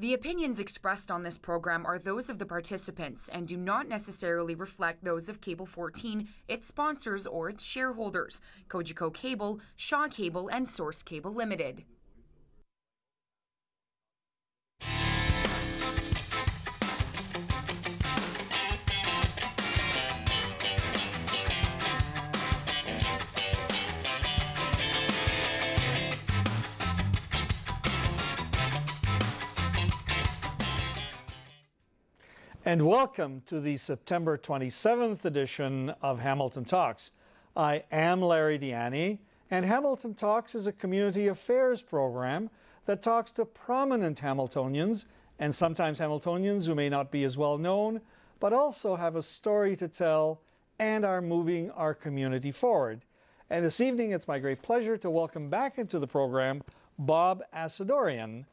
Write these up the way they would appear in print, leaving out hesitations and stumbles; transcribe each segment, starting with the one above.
The opinions expressed on this program are those of the participants and do not necessarily reflect those of Cable 14, its sponsors, or its shareholders, Cogeco Cable, Shaw Cable, and Source Cable Limited. And welcome to the September 27th edition of Hamilton Talks. I am Larry Di Ianni, and Hamilton Talks is a community affairs program that talks to prominent Hamiltonians, and sometimes Hamiltonians who may not be as well known, but also have a story to tell and are moving our community forward. And this evening, it's my great pleasure to welcome back into the program Bob Assadourian.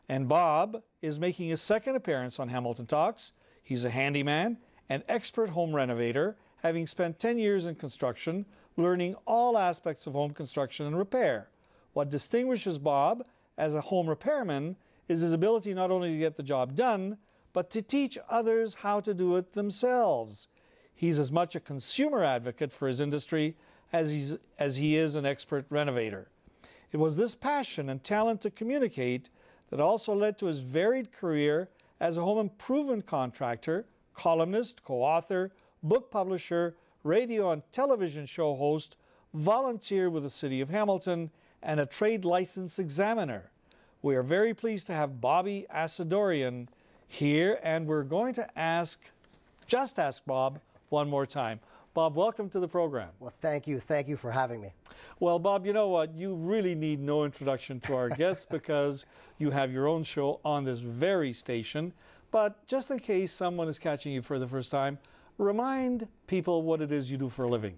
And Bob is making his second appearance on Hamilton Talks. He's a handyman and expert home renovator, having spent 10 years in construction, learning all aspects of home construction and repair. What distinguishes Bob as a home repairman is his ability not only to get the job done, but to teach others how to do it themselves. He's as much a consumer advocate for his industry as he is an expert renovator. It was this passion and talent to communicate that also led to his varied career as a home improvement contractor, columnist, co-author, book publisher, radio and television show host, volunteer with the City of Hamilton, and a trade license examiner. We are very pleased to have Bobby Assadourian here, and we're going to ask Bob one more time. Bob, welcome to the program. Well, thank you. Thank you for having me. Well, Bob, you know what? You really need no introduction to our guests because you have your own show on this very station. But just in case someone is catching you for the first time, remind people what it is you do for a living.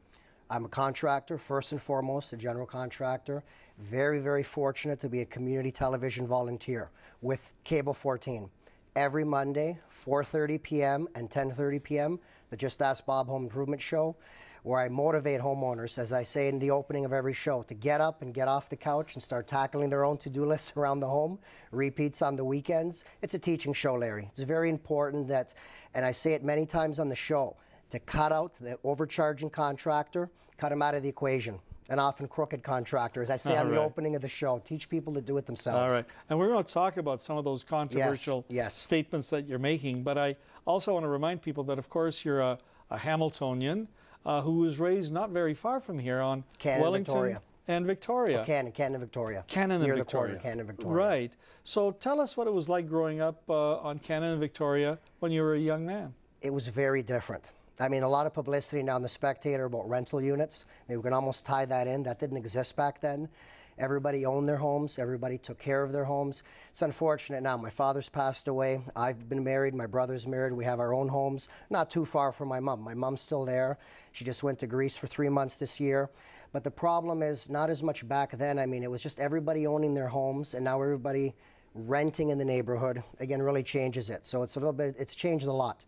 I'm a contractor, first and foremost, a general contractor. Very, very fortunate to be a community television volunteer with Cable 14. Every Monday, 4:30 p.m. and 10:30 p.m., the Just Ask Bob Home Improvement Show, where I motivate homeowners, as I say in the opening of every show, to get up and get off the couch and start tackling their own to-do lists around the home. Repeats on the weekends. It's a teaching show, Larry. It's very important that, and I say it many times on the show, to cut out the overcharging contractor, cut him out of the equation. And often crooked contractor, as I say on the opening of the show. Teach people to do it themselves. All right. And we're going to talk about some of those controversial statements that you're making. But I also want to remind people that, of course, you're a Hamiltonian who was raised not very far from here on Wellington Victoria. And Victoria. Oh, Cannon, Victoria. Cannon and Victoria. Near the corner, Cannon, Victoria. Right. So tell us what it was like growing up on Cannon and Victoria when you were a young man. It was very different. I mean, a lot of publicity now in the Spectator about rental units. Maybe we can almost tie that in. That didn't exist back then. Everybody owned their homes. Everybody took care of their homes. It's unfortunate now. My father's passed away. I've been married. My brother's married. We have our own homes, not too far from my mom. My mom's still there. She just went to Greece for 3 months this year. But the problem is not as much back then. I mean, it was just everybody owning their homes, and now everybody renting in the neighborhood, again, really changes it. So it's a little bit, it's changed a lot.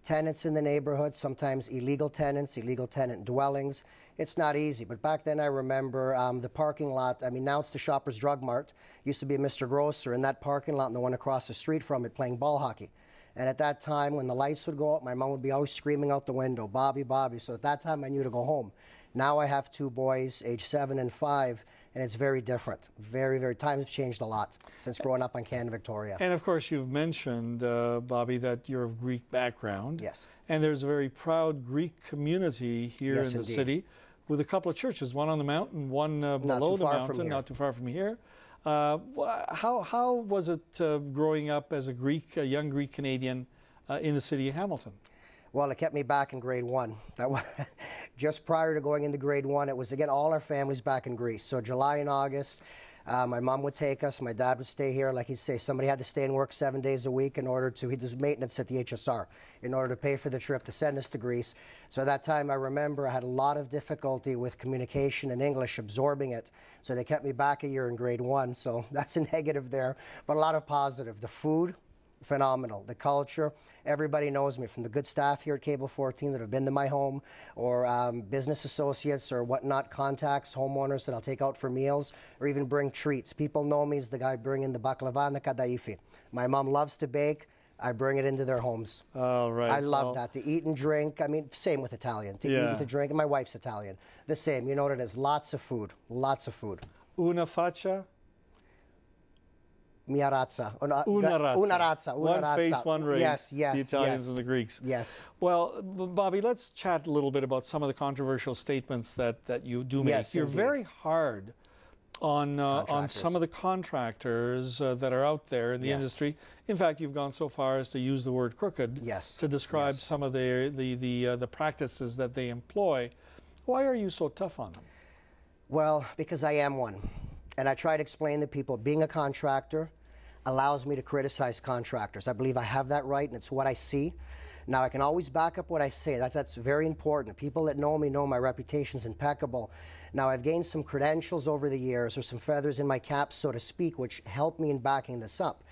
Tenants in the neighborhood, sometimes illegal tenants, illegal tenant dwellings. It's not easy. But back then I remember the parking lot, I mean now it's the Shoppers Drug Mart, used to be a Mr. Grocer in that parking lot and the one across the street from it playing ball hockey. And at that time when the lights would go out, my mom would be always screaming out the window, Bobby, Bobby. So at that time I knew to go home. Now I have 2 boys, age 7 and 5. And it's very different. Very, very, times have changed a lot since growing up on Cannon, Victoria. And of course, you've mentioned, Bobby, that you're of Greek background. Yes. And there's a very proud Greek community here in the city with a couple of churches, one on the mountain, one below the mountain, not too far from here. How was it growing up as a young Greek Canadian in the city of Hamilton? Well, it kept me back in grade 1. That was just prior to going into grade 1, it was, again, all our families back in Greece. So July and August, my mom would take us, my dad would stay here. Like he'd say, somebody had to stay and work 7 days a week in order to, he does maintenance at the HSR, in order to pay for the trip to send us to Greece. So at that time, I remember I had a lot of difficulty with communication and English, absorbing it. So they kept me back a year in grade 1. So that's a negative there, but a lot of positive. The food Phenomenal. The culture, everybody knows me, from the good staff here at Cable 14 that have been to my home, or business associates or whatnot, contacts, homeowners that I'll take out for meals, or even bring treats. People know me as the guy bringing the baklava and the kadaifi. My mom loves to bake. I bring it into their homes. Oh, right. I love that. To eat and drink. I mean, same with Italian. To eat and to drink. And my wife's Italian. The same. You know what it is. Lots of food. Lots of food. Una faccia? Mia razza. Una razza. One face, one race. Yes, yes, the Italians yes. and the Greeks. Yes. Well, Bobby, let's chat a little bit about some of the controversial statements that you do make. Yes, You're indeed. very hard on some of the contractors that are out there in the industry. In fact, you've gone so far as to use the word crooked to describe some of the practices that they employ. Why are you so tough on them? Well, because I am one. And I try to explain to people, being a contractor allows me to criticize contractors. I believe I have that right, and it's what I see. Now, I can always back up what I say. That's very important. People that know me know my reputation's impeccable. Now, I've gained some credentials over the years, or some feathers in my cap, so to speak, which helped me in backing this up.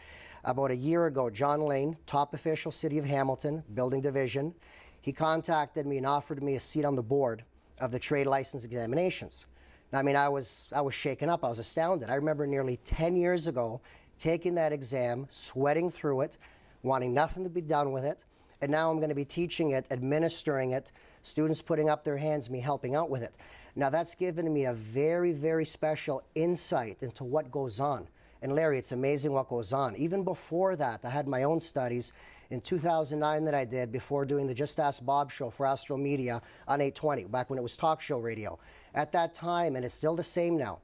About a year ago, John Lane, top official, City of Hamilton, Building Division, he contacted me and offered me a seat on the board of the trade license examinations. Now, I mean, I was shaken up. I was astounded. I remember nearly 10 years ago taking that exam, sweating through it, wanting nothing to be done with it, and now I'm going to be teaching it, administering it, students putting up their hands, me helping out with it. Now, that's given me a very, very special insight into what goes on. And Larry, it's amazing what goes on. Even before that, I had my own studies in 2009 that I did before doing the Just Ask Bob show for Astro Media on 820, back when it was talk show radio. At that time, and it's still the same now,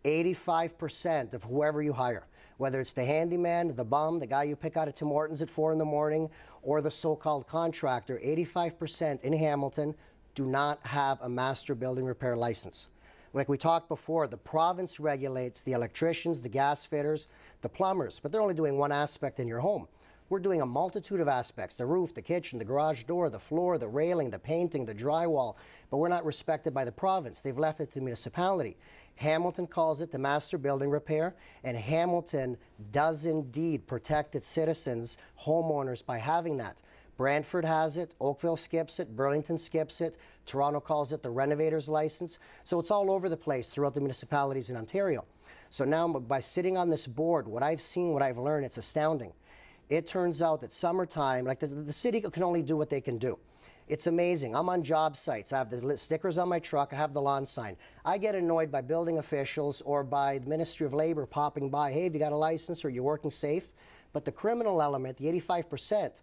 85% of whoever you hire, whether it's the handyman, the bum, the guy you pick out at Tim Hortons at 4 in the morning, or the so-called contractor, 85% in Hamilton do not have a master building repair license. Like we talked before, the province regulates the electricians, the gas fitters, the plumbers, but they're only doing one aspect in your home. We're doing a multitude of aspects: the roof, the kitchen, the garage door, the floor, the railing, the painting, the drywall, but we're not respected by the province. They've left it to the municipality. Hamilton calls it the master building repair, and Hamilton does indeed protect its citizens, homeowners, by having that. Brantford has it, Oakville skips it, Burlington skips it, Toronto calls it the renovator's license. So it's all over the place throughout the municipalities in Ontario. So now by sitting on this board, what I've seen, what I've learned, it's astounding. It turns out that summertime, like the city can only do what they can do. It's amazing. I'm on job sites. I have the stickers on my truck. I have the lawn sign. I get annoyed by building officials or by the Ministry of Labor popping by, hey, have you got a license, or you're working safe? But the criminal element, the 85%,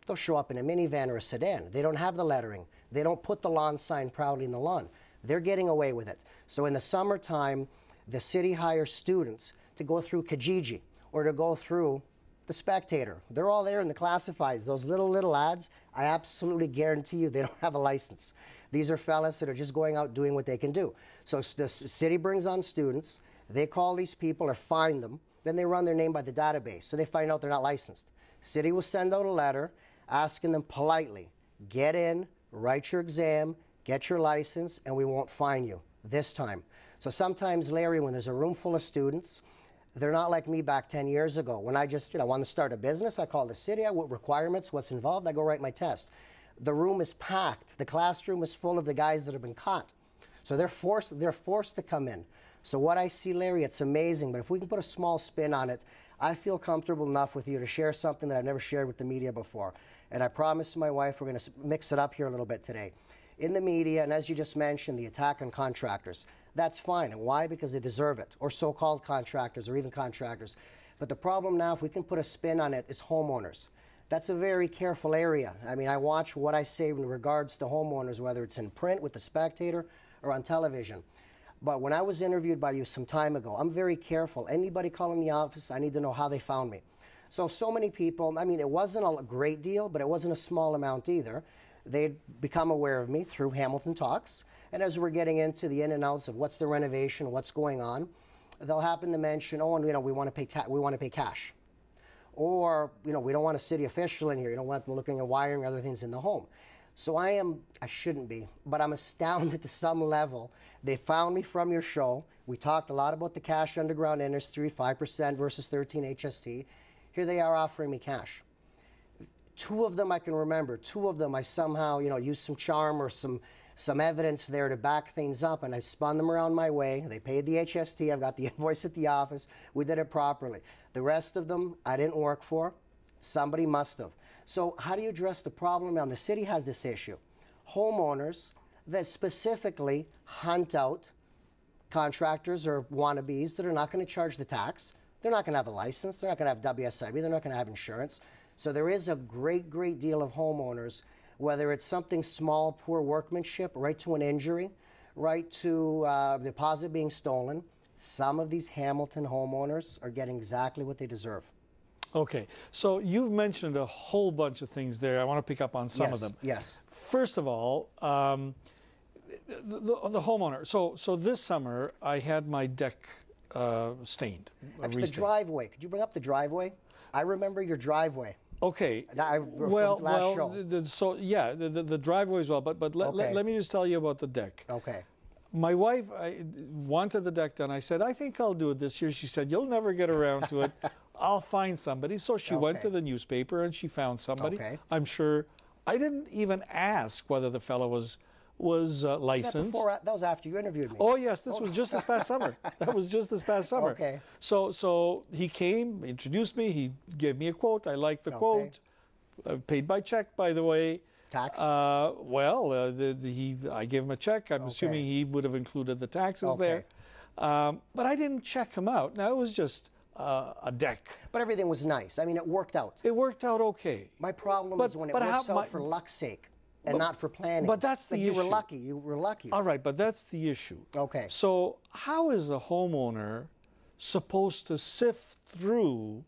they'll show up in a minivan or a sedan. They don't have the lettering. They don't put the lawn sign proudly in the lawn. They're getting away with it. So in the summertime, the city hires students to go through Kijiji or to go through the Spectator. They're all there in the classifieds. Those little ads, I absolutely guarantee you they don't have a license. These are fellas that are just going out doing what they can do. So the city brings on students, they call these people or find them, then they run their name by the database, so they find out they're not licensed. City will send out a letter asking them politely, get in, write your exam, get your license, and we won't fine you this time. So sometimes, Larry, when there's a room full of students, they're not like me back 10 years ago. When I just want to start a business, I call the city, what requirements, what's involved, I go write my test. The room is packed. The classroom is full of the guys that have been caught. So they're forced to come in. So what I see, Larry, it's amazing, but if we can put a small spin on it, I feel comfortable enough with you to share something that I've never shared with the media before. And I promised my wife we're going to mix it up here a little bit today. In the media, and as you just mentioned, the attack on contractors. That's fine. And why? Because they deserve it, or so-called contractors, or even contractors. But the problem now, if we can put a spin on it, is homeowners. That's a very careful area. I mean, I watch what I say in regards to homeowners, whether it's in print with the Spectator or on television. But when I was interviewed by you some time ago, I'm very careful. Anybody calling the office, I need to know how they found me. So many people, I mean, it wasn't a great deal, but it wasn't a small amount either. They'd become aware of me through Hamilton Talks. And as we're getting into the in and outs of what's the renovation, what's going on, they'll happen to mention, oh, and we want to pay cash. Or, we don't want a city official in here. You don't want them looking at wiring or other things in the home. So I shouldn't be, but I'm astounded to some level. They found me from your show. We talked a lot about the cash underground industry, 5% versus 13 HST. Here they are offering me cash. 2 of them I can remember. 2 of them I somehow, used some charm or some evidence there to back things up, and I spun them around my way. They paid the HST. I've got the invoice at the office. We did it properly. The rest of them I didn't work for. Somebody must have. So how do you address the problem? Now, the city has this issue. Homeowners that specifically hunt out contractors or wannabes that are not going to charge the tax. They're not going to have a license. They're not going to have WSIB. They're not going to have insurance. So there is a great deal of homeowners, whether it's something small, poor workmanship, right to an injury, right to the deposit being stolen. Some of these Hamilton homeowners are getting exactly what they deserve. Okay, so you've mentioned a whole bunch of things there. I want to pick up on some of them. Yes. First of all, the homeowner. So this summer I had my deck stained. Actually, the driveway. Could you bring up the driveway? I remember your driveway. Okay. The driveway as well. But let me just tell you about the deck. Okay. My wife wanted the deck done. I said, I think I'll do it this year. She said, you'll never get around to it. I'll find somebody. So she went to the newspaper and she found somebody. Okay. I'm sure. I didn't even ask whether the fellow was licensed. That was after you interviewed me. Oh yes, this was just this past summer. That was just this past summer. Okay. So he came, introduced me. He gave me a quote. I liked the quote. Paid by check, by the way. Tax? I gave him a check. I'm assuming he would have included the taxes there. But I didn't check him out. Now, it was just a deck. But everything was nice. I mean, it worked out. It worked out okay. My problem is when it works out for luck's sake and not for planning. But that's the issue. You were lucky. You were lucky. All right, but that's the issue. Okay. So how is a homeowner supposed to sift through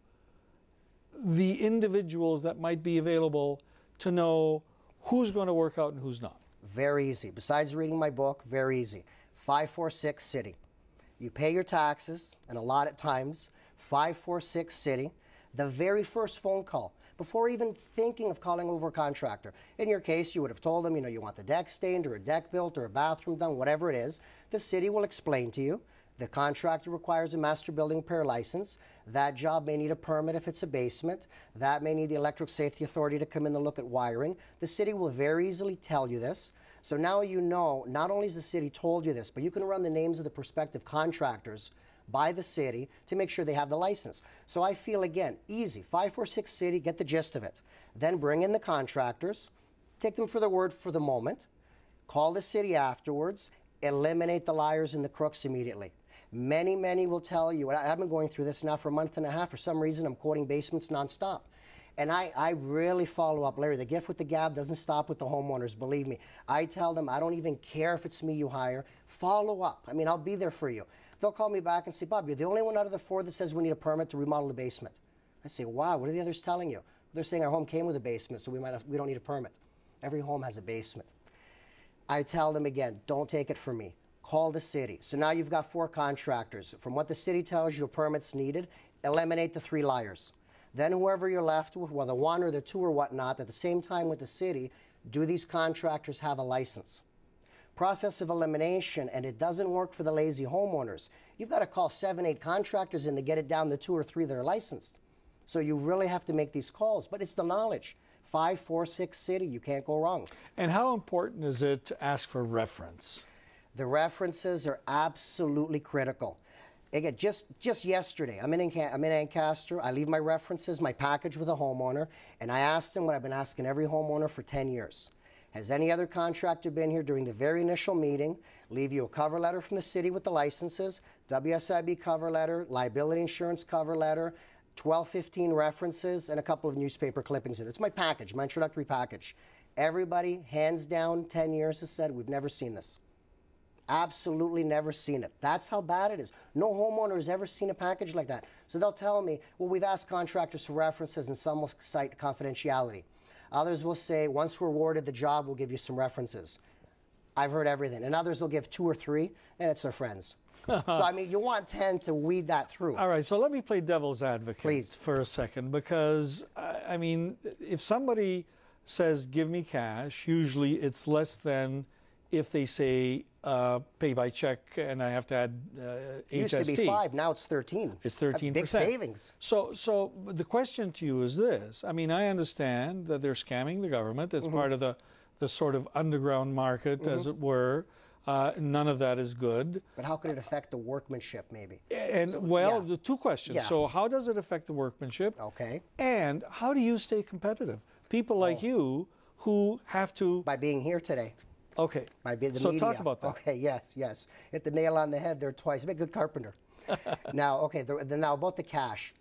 the individuals that might be available to know who's going to work out and who's not? Very easy. Besides reading my book, very easy. 546 City. You pay your taxes, and a lot at times, 546 City, the very first phone call, before even thinking of calling over a contractor. In your case, you would have told them, you want the deck stained or a deck built or a bathroom done, whatever it is. The city will explain to you. The contractor requires a master building repair license. That job may need a permit if it's a basement. That may need the Electric Safety Authority to come in and look at wiring. The city will very easily tell you this. So now you know, not only has the city told you this, but you can run the names of the prospective contractors by the city to make sure they have the license. So I feel, again, easy. 546 City, get the gist of it. Then bring in the contractors, take them for their word for the moment, call the city afterwards, eliminate the liars and the crooks immediately. Many will tell you, and I've been going through this now for a month and a half. For some reason, I'm quoting basements nonstop. And I really follow up. Larry, the gift with the gab doesn't stop with the homeowners, believe me. I tell them, I don't even care if it's me you hire. Follow up. I mean, I'll be there for you. They'll call me back and say, Bob, you're the only one out of the 4 that says we need a permit to remodel the basement. I say, wow, what are the others telling you? They're saying our home came with a basement, so we don't need a permit. Every home has a basement. I tell them again, don't take it from me. Call the city. So now you've got 4 contractors. From what the city tells you, a permit's needed, eliminate the 3 liars. Then whoever you're left with, whether 1 or the 2 or whatnot, at the same time with the city, do these contractors have a license? Process of elimination, and it doesn't work for the lazy homeowners. You've got to call 7, 8 contractors in to get it down to 2 or 3 that are licensed. So you really have to make these calls, but it's the knowledge. 546 City, you can't go wrong. And how important is it to ask for reference? The references are absolutely critical. Again, just yesterday, I'm in Ancaster. I leave my references, my package with a homeowner, and I asked them what I've been asking every homeowner for 10 years. Has any other contractor been here during the very initial meeting, leave you a cover letter from the city with the licenses, WSIB cover letter, liability insurance cover letter, 12-15 references, and a couple of newspaper clippings in it. It's my package, my introductory package. Everybody, hands down, 10 years has said, we've never seen this. Absolutely never seen it. That's how bad it is. No homeowner has ever seen a package like that. So they'll tell me, well, we've asked contractors for references, and some will cite confidentiality. Others will say, once we're awarded the job, we'll give you some references. I've heard everything. And others will give 2 or 3, and it's their friends. So, I mean, you want 10 to weed that through. All right, so let me play devil's advocate Please. For a second, because, I mean, if somebody says, give me cash, usually it's less than if they say pay by check and I have to add HST? It used to be 5, now it's 13. It's 13%. Big savings. So the question to you is this. I mean, I understand that they're scamming the government. It's part of the sort of underground market, as it were. None of that is good. But how could it affect the workmanship, maybe? And the two questions. Yeah. So how does it affect the workmanship? Okay. And how do you stay competitive? People like you who have to... By being here today. Okay. By being the so media. talk about that. Okay, yes. Hit the nail on the head there twice. Be a good carpenter. Now, okay, now about the cash.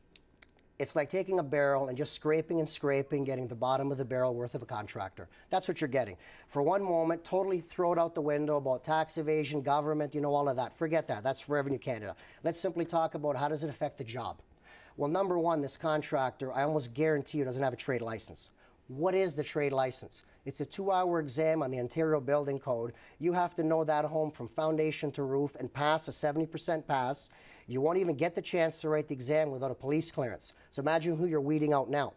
It's like taking a barrel and just scraping and scraping, getting the bottom of the barrel worth of a contractor. That's what you're getting. For one moment, totally throw it out the window about tax evasion, government, all of that. Forget that. That's for Revenue Canada. Let's simply talk about how does it affect the job. Well, number one, this contractor, I almost guarantee you, doesn't have a trade license. What is the trade license? It's a 2-hour exam on the Ontario Building Code. You have to know that home from foundation to roof and pass a 70% pass. You won't even get the chance to write the exam without a police clearance. So imagine who you're weeding out now.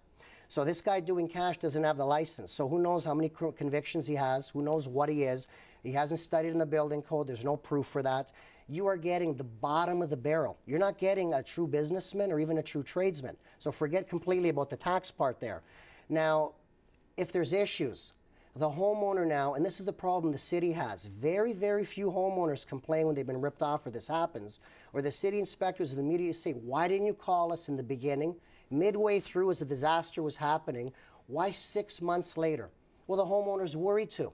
So this guy doing cash doesn't have the license. So who knows how many convictions he has? Who knows what he is? He hasn't studied in the building code. There's no proof for that. You are getting the bottom of the barrel. You're not getting a true businessman or even a true tradesman. So forget completely about the tax part there. Now, if there's issues, the homeowner now, and this is the problem the city has, very, very few homeowners complain when they've been ripped off or this happens, or the city inspectors will immediately say, why didn't you call us in the beginning, midway through as the disaster was happening, why 6 months later? Well, the homeowner's worried too.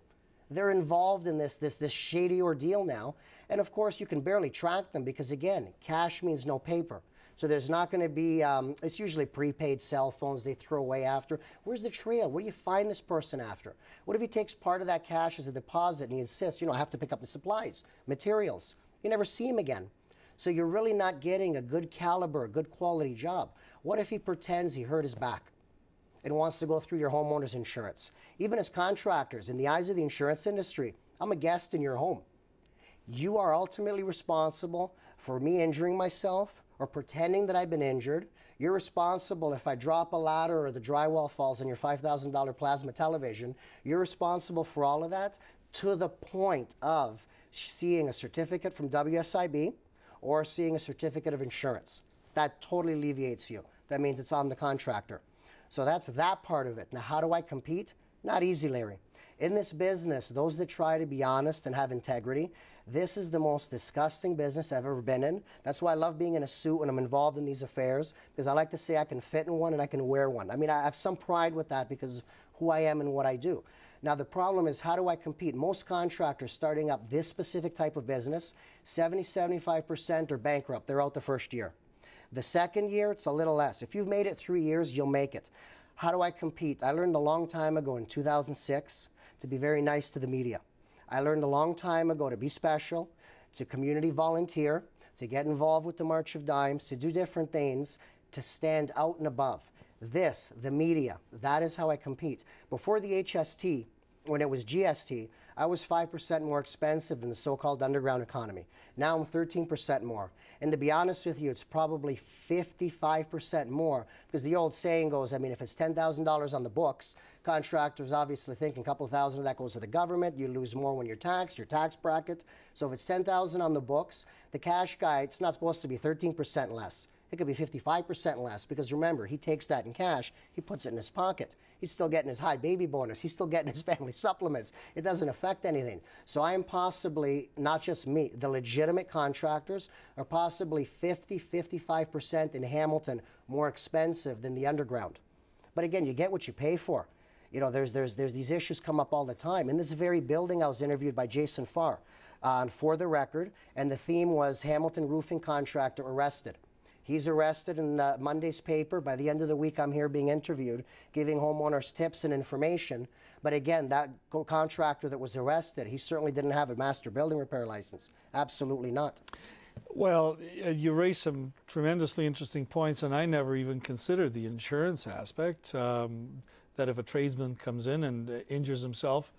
They're involved in this shady ordeal now, and of course you can barely track them because again, cash means no paper. So there's not going to be, it's usually prepaid cell phones they throw away after. Where's the trail? Where do you find this person after? What if he takes part of that cash as a deposit and he insists, I have to pick up the supplies, materials. You never see him again. So you're really not getting a good caliber, a good quality job. What if he pretends he hurt his back and wants to go through your homeowner's insurance? Even as contractors, in the eyes of the insurance industry, I'm a guest in your home. You are ultimately responsible for me injuring myself or pretending that I've been injured. You're responsible if I drop a ladder or the drywall falls on your $5,000 plasma television. You're responsible for all of that to the point of seeing a certificate from WSIB or seeing a certificate of insurance. That totally alleviates you. That means it's on the contractor. So that's that part of it. Now, how do I compete? Not easy, Larry. In this business, those that try to be honest and have integrity, this is the most disgusting business I've ever been in. That's why I love being in a suit when I'm involved in these affairs, because I like to say I can fit in one and I can wear one. I mean, I have some pride with that because of who I am and what I do. Now, the problem is, how do I compete? Most contractors starting up this specific type of business, 70–75% are bankrupt. They're out the first year. The second year, it's a little less. If you've made it 3 years, you'll make it. How do I compete? I learned a long time ago in 2006 to be very nice to the media. I learned a long time ago to be special, to community volunteer, to get involved with the March of Dimes, to do different things, to stand out and above. This, the media, that is how I compete. Before the HST, when it was GST, I was 5% more expensive than the so-called underground economy. Now I'm 13% more. And to be honest with you, it's probably 55% more, because the old saying goes, I mean, if it's $10,000 on the books, contractors obviously think a couple thousand of that goes to the government. You lose more when you're taxed, your tax bracket. So if it's $10,000 on the books, the cash guy, it's not supposed to be 13% less. It could be 55% less, because remember, he takes that in cash, he puts it in his pocket. He's still getting his high baby bonus. He's still getting his family supplements. It doesn't affect anything. So I am possibly, not just me, the legitimate contractors are possibly 50–55% in Hamilton more expensive than the underground. But again, you get what you pay for. There's these issues come up all the time. In this very building, I was interviewed by Jason Farr on For the Record, and the theme was Hamilton roofing contractor arrested. He's arrested in Monday's paper. By the end of the week, I'm here being interviewed, giving homeowners tips and information. But again, that contractor that was arrested, he certainly didn't have a master building repair license. Absolutely not. Well, you raised some tremendously interesting points, and I never even considered the insurance aspect, that if a tradesman comes in and injures himself,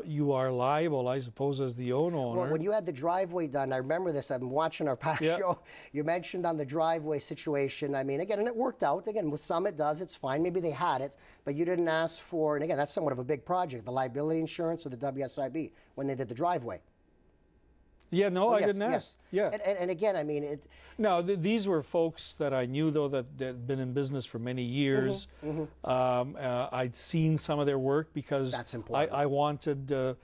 you are liable, I suppose, as the owner. Well, when you had the driveway done, I remember this. I've been watching our past show. You mentioned on the driveway situation. I mean, again, and it worked out. Again, with some it does. It's fine. Maybe they had it, but you didn't ask for. And again, that's somewhat of a big project: the liability insurance or the WSIB when they did the driveway. Yeah, no, I didn't ask. Yeah, and again, I mean, it. No, these were folks that I knew, though, that had been in business for many years. I'd seen some of their work because that's important. I wanted to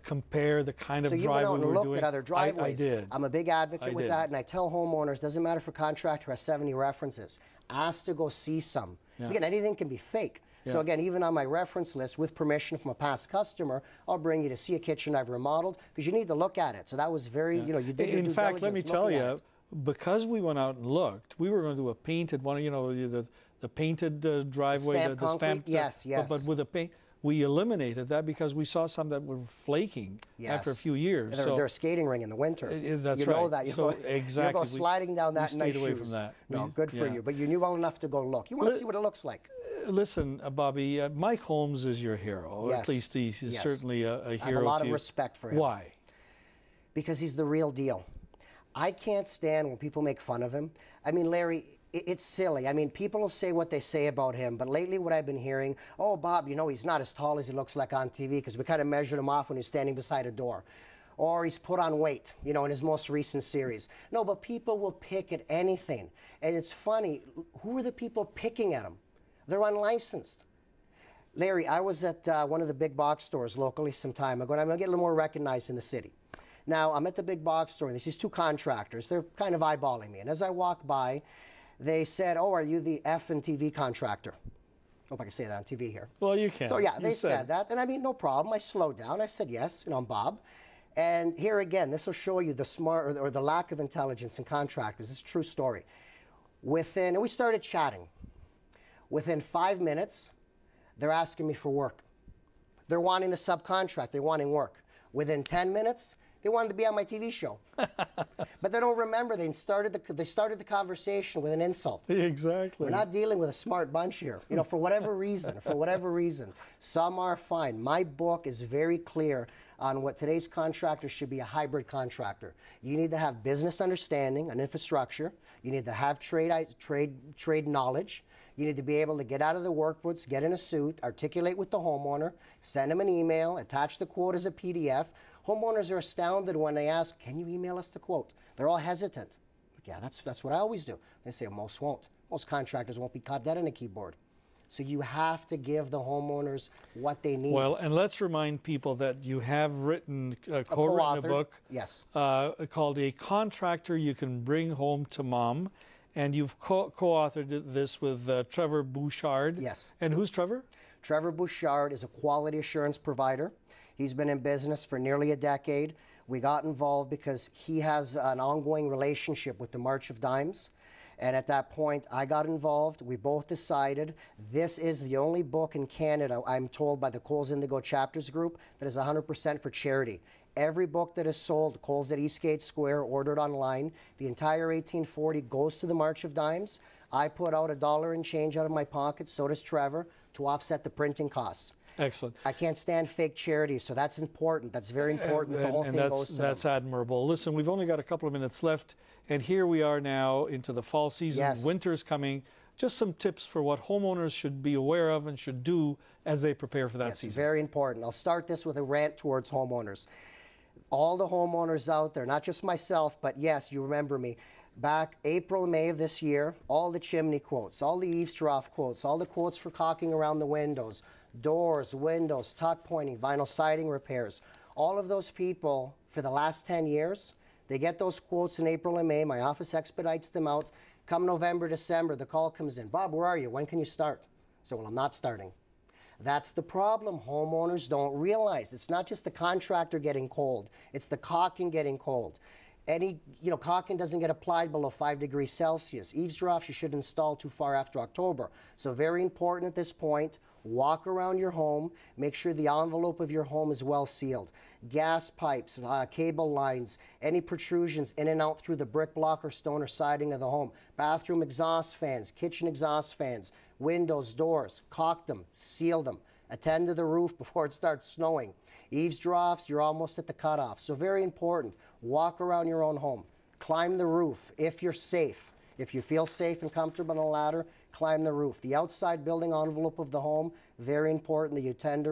compare the kind of driveway we were doing. So you went out and looked at other driveways. I did. I'm a big advocate with that, and I tell homeowners, doesn't matter if a contractor has 70 references, ask to go see some. Because again, anything can be fake. So again, even on my reference list, with permission from a past customer, I'll bring you to see a kitchen I've remodeled, because you need to look at it. So that was very, you know, you did your due In fact, diligence let me tell you, because we went out and looked, we were going to do a painted one, you know, the painted driveway, the stamped, yes. But with a paint. We eliminated that because we saw some that were flaking after a few years. They're a skating ring in the winter. That's you right. know that. Exactly. You go sliding down that we nice stayed away shoes. From that. No, good for you. But you knew well enough to go look. You want to see what it looks like. Listen, Bobby, Mike Holmes is your hero. Yes. At least he's certainly a hero to you. I have a lot of respect for him. Why? Because he's the real deal. I can't stand when people make fun of him. I mean, Larry, it's silly. I mean, people will say what they say about him, but lately what I've been hearing, oh, Bob, you know, he's not as tall as he looks like on TV because we kind of measured him off when he's standing beside a door. Or he's put on weight, you know, in his most recent series. No, but people will pick at anything. And it's funny, who are the people picking at him? They're unlicensed. Larry, I was at one of the big box stores locally some time ago, and I'm going to get a little more recognized in the city. Now, I'm at the big box store, and there's these two contractors. They're kind of eyeballing me. And as I walk by, they said, oh, are you the F&TV contractor? Hope I can say that on TV here. Well, you can. So, yeah, they said that. And I mean, no problem. I slowed down. I said, yes, you know, I'm Bob. And here again, this will show you the smart or the lack of intelligence in contractors. This is a true story. And we started chatting. Within 5 minutes, they're asking me for work. They're wanting the subcontract. They're wanting work. Within 10 minutes, they wanted to be on my TV show. But they don't remember they started the conversation with an insult. Exactly. We're not dealing with a smart bunch here. You know, for whatever reason, some are fine. My book is very clear on what today's contractor should be: a hybrid contractor. You need to have business understanding and infrastructure. You need to have trade knowledge. You need to be able to get out of the workbooks, get in a suit, articulate with the homeowner, send them an email, attach the quote as a PDF. Homeowners are astounded when they ask, can you email us the quote? They're all hesitant. But yeah, that's what I always do. They say, most won't. Most contractors won't be caught dead on a keyboard. So you have to give the homeowners what they need. Well, and let's remind people that you have written, co-written a book called A Contractor You Can Bring Home to Mom. And you've co-authored this with Trevor Bouchard. Yes. And who's Trevor? Trevor Bouchard is a quality assurance provider. He's been in business for nearly a decade. We got involved because he has an ongoing relationship with the March of Dimes. And at that point, I got involved. We both decided this is the only book in Canada, I'm told by the Coles Indigo Chapters Group, that is 100% for charity. Every book that is sold, Coles at Eastgate Square, ordered online, the entire 1840 goes to the March of Dimes. I put out $1 and change out of my pocket, so does Trevor, to offset the printing costs. Excellent. I can't stand fake charities, so that's important. That's very important that the whole thing goes to them. That's admirable. Listen, we've only got a couple of minutes left, and here we are now into the fall season. Yes. Winter is coming. Just some tips for what homeowners should be aware of and should do as they prepare for that season. Very important. I'll start this with a rant towards homeowners. All the homeowners out there, not just myself, but yes, you remember me. Back April, May of this year, all the chimney quotes, all the eavesdrop quotes, all the quotes for caulking around the windows, doors, windows, tuck pointing, vinyl siding repairs. All of those people, for the last 10 years, they get those quotes in April and May. My office expedites them out. Come November, December, the call comes in. Bob, where are you? When can you start? So, well, I'm not starting. That's the problem. Homeowners don't realize. It's not just the contractor getting cold. It's the caulking getting cold. Caulking doesn't get applied below 5 degrees Celsius. Eavesdrops you should install too far after October. So very important at this point, walk around your home, make sure the envelope of your home is well sealed. Gas pipes, cable lines, any protrusions in and out through the brick block or stone or siding of the home. Bathroom exhaust fans, kitchen exhaust fans, windows, doors, caulk them, seal them. Attend to the roof before it starts snowing. Eavesdrops, you're almost at the cutoff. So very important. Walk around your own home. Climb the roof if you're safe. If you feel safe and comfortable on a ladder, climb the roof. The outside building envelope of the home, very important that you attend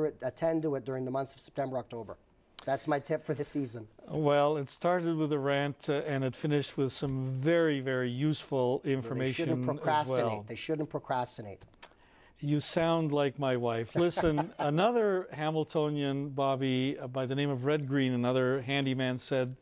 to it during the months of September, October. That's my tip for the season. Well, it started with a rant and it finished with some very, very useful information. They shouldn't procrastinate. As well. They shouldn't procrastinate. You sound like my wife. Listen, another Hamiltonian, Bobby, by the name of Red Green, another handyman, said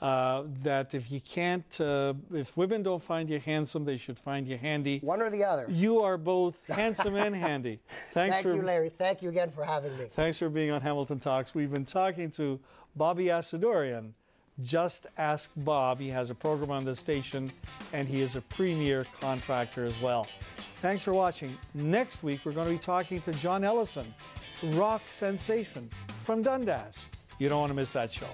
that if you can't, if women don't find you handsome, they should find you handy. One or the other. You are both handsome and handy. Thank you, Larry. Thank you again for having me. Thanks for being on Hamilton Talks. We've been talking to Bobby Assadourian. Just Ask Bob. He has a program on this station, and he is a premier contractor as well. Thanks for watching. Next week, we're going to be talking to John Ellison, rock sensation from Dundas. You don't want to miss that show.